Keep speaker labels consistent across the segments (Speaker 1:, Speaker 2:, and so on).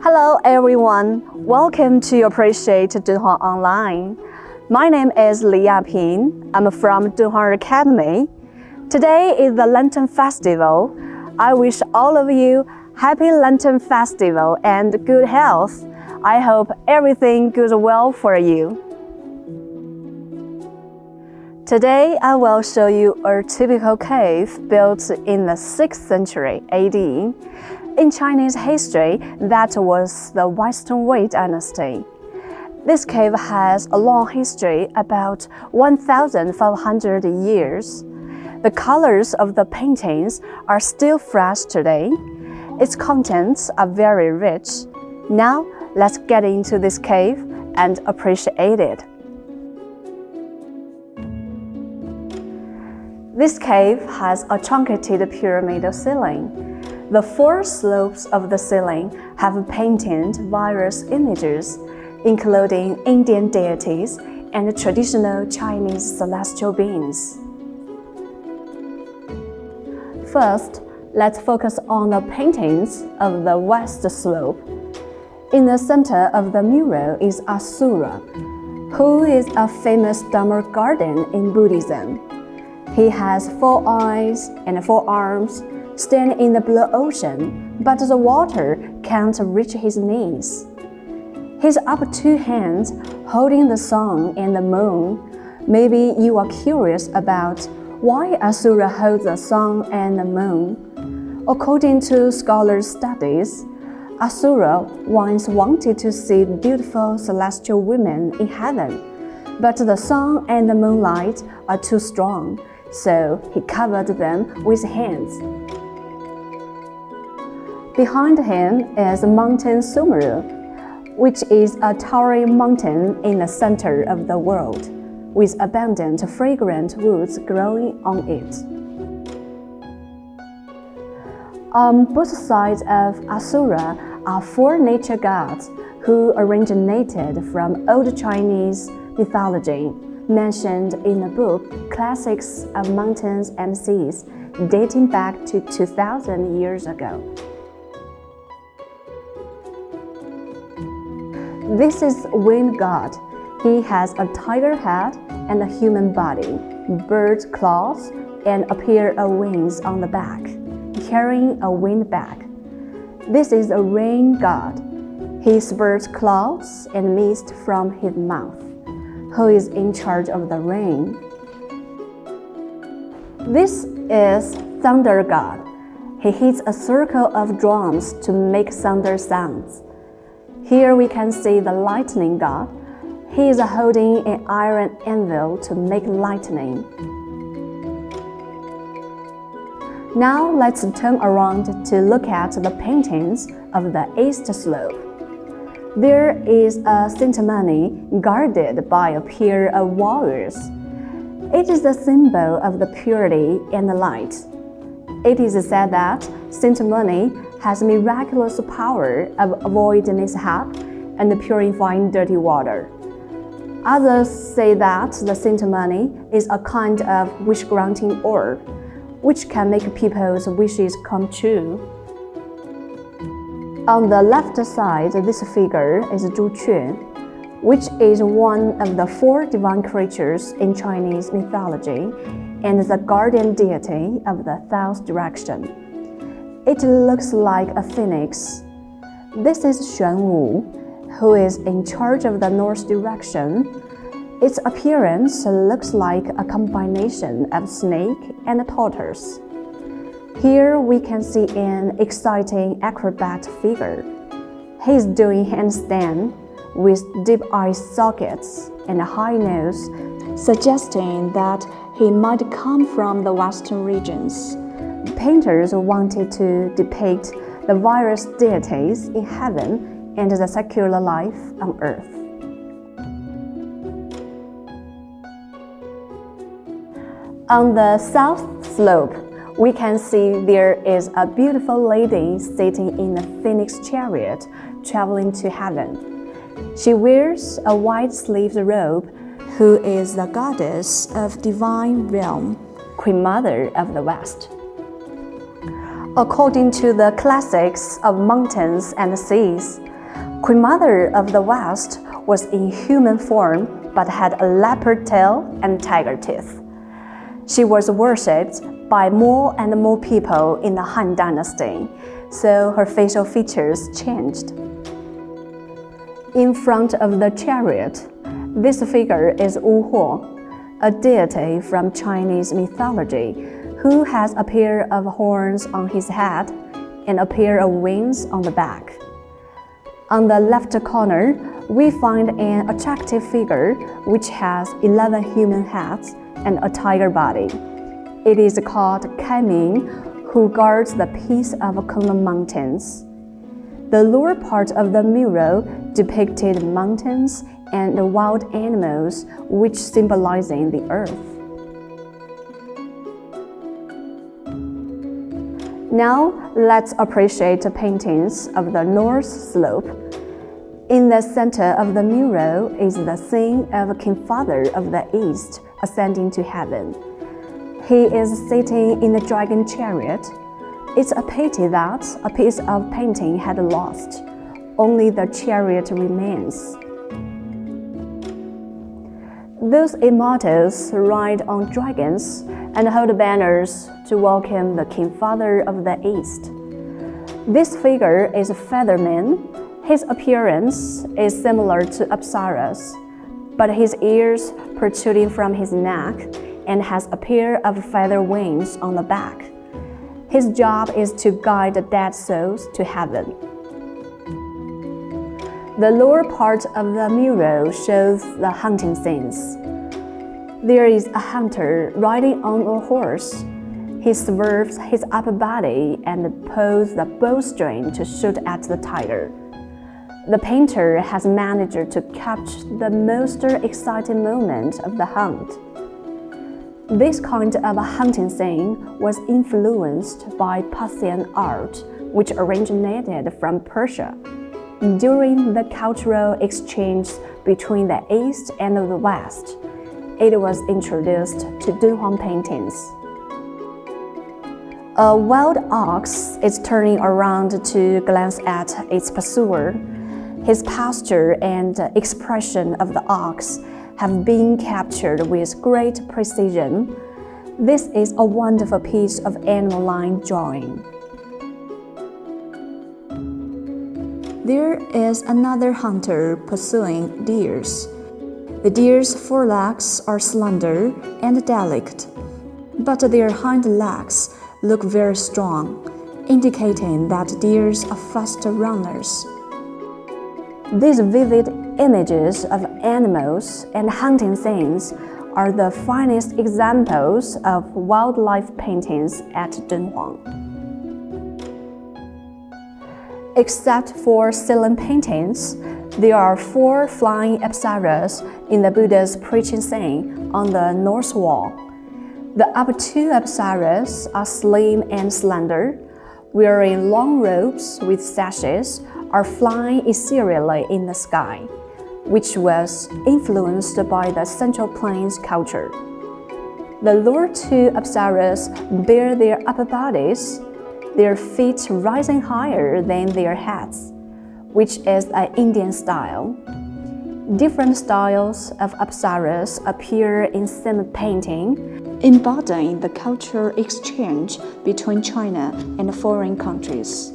Speaker 1: Hello everyone, welcome to Appreciate Dunhuang Online. My name is Li Yaping. I'm from Dunhuang Academy. Today is the Lantern Festival. I wish all of you happy Lantern Festival and good health. I hope everything goes well for you. Today I will show you a typical cave built in the 6th century AD. In Chinese history, that was the Western Wei dynasty. This cave has a long history, about 1,500 years. The colors of the paintings are still fresh today. Its contents are very rich. Now, let's get into this cave and appreciate it. This cave has a truncated pyramidal ceiling. The 4 slopes of the ceiling have painted various images, including Indian deities and traditional Chinese celestial beings. First, let's focus on the paintings of the west slope. In the center of the mural is Asura, who is a famous Dharma guardian in Buddhism. He has 4 eyes and 4 arms, standing in the blue ocean, but the water can't reach his knees. He's up 2 hands holding the sun and the moon. Maybe you are curious about why Asura holds the sun and the moon. According to scholars' studies, Asura once wanted to see beautiful celestial women in heaven, but the sun and the moonlight are too strong, so he covered them with hands. Behind him is Mountain Sumeru, which is a towering mountain in the center of the world, with abundant fragrant woods growing on it. On both sides of Asura are 4 nature gods who originated from Old Chinese mythology, mentioned in the book Classics of Mountains and Seas, dating back to 2,000 years ago. This is Wind God. He has a tiger head and a human body, bird claws, and a pair of wings on the back, carrying a wind bag. This is a Rain God. He spurts clouds and mist from his mouth, who is in charge of the rain. This is Thunder God. He hits a circle of drums to make thunder sounds. Here we can see the Lightning God. He is holding an iron anvil to make lightning. Now let's turn around to look at the paintings of the east slope. There is a Saint-Mani guarded by a pair of warriors. It is a symbol of the purity and the light. It is said that Saint-Mani has miraculous power of avoiding mishap and purifying dirty water. Others say that the Saint-Mani is a kind of wish-granting orb, which can make people's wishes come true. On the left side, this figure is Zhu Quan, which is one of the 4 divine creatures in Chinese mythology and the guardian deity of the south direction. It looks like a phoenix. This is Xuan Wu, who is in charge of the north direction. Its appearance looks like a combination of snake and tortoise. Here we can see an exciting acrobat figure. He is doing handstand with deep eye sockets and a high nose, suggesting that he might come from the western regions. Painters wanted to depict the various deities in heaven and the secular life on earth. On the south slope, we can see there is a beautiful lady sitting in a phoenix chariot traveling to heaven. She wears a white-sleeved robe, who is the goddess of divine realm, Queen Mother of the West. According to the classics of mountains and seas, Queen Mother of the West was in human form but had a leopard tail and tiger teeth. She was worshipped by more and more people in the Han Dynasty, so her facial features changed. In front of the chariot, this figure is Wu Huo, a deity from Chinese mythology who has a pair of horns on his head and a pair of wings on the back. On the left corner, we find an attractive figure which has 11 human heads and a tiger body. It is called Kaiming, who guards the peace of Kunlun Mountains. The lower part of the mural depicted mountains and wild animals, which symbolizing the earth. Now, let's appreciate the paintings of the North Slope. In the center of the mural is the scene of King Father of the East ascending to heaven. He is sitting in the dragon chariot. It's a pity that a piece of painting had lost. Only the chariot remains. Those immortals ride on dragons and hold banners to welcome the King Father of the East. This figure is a featherman. His appearance is similar to Apsaras, but his ears protruding from his neck and has a pair of feather wings on the back. His job is to guide the dead souls to heaven. The lower part of the mural shows the hunting scenes. There is a hunter riding on a horse. He swerves his upper body and pulls the bowstring to shoot at the tiger. The painter has managed to capture the most exciting moment of the hunt. This kind of a hunting scene was influenced by Parthian art, which originated from Persia. During the cultural exchange between the East and the West, it was introduced to Dunhuang paintings. A wild ox is turning around to glance at its pursuer. His posture and expression of the ox have been captured with great precision. This is a wonderful piece of animal line drawing. There is another hunter pursuing deers. The deer's forelegs are slender and delicate, but their hind legs look very strong, indicating that deers are fast runners. These vivid images of animals and hunting scenes are the finest examples of wildlife paintings at Dunhuang. Except for ceiling paintings, there are 4 flying apsaras in the Buddha's preaching scene on the north wall. The upper 2 apsaras are slim and slender, wearing long robes with sashes, are flying ethereally in the sky, which was influenced by the Central Plains culture. The lower 2 apsaras bear their upper bodies, their feet rising higher than their heads, which is an Indian style. Different styles of apsaras appear in same painting, embodying the cultural exchange between China and foreign countries.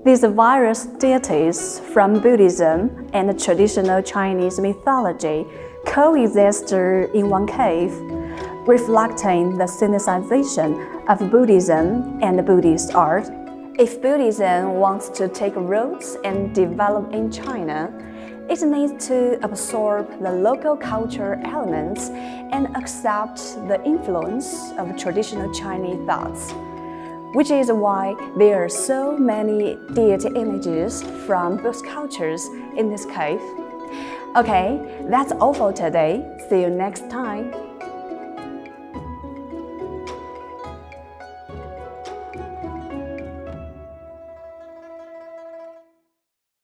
Speaker 1: These various deities from Buddhism and traditional Chinese mythology coexist in one cave, reflecting the synthesization of Buddhism and Buddhist art. If Buddhism wants to take roots and develop in China, it needs to absorb the local cultural elements and accept the influence of traditional Chinese thoughts, which is why there are so many deity images from both cultures in this cave. Okay, that's all for today. See you next time.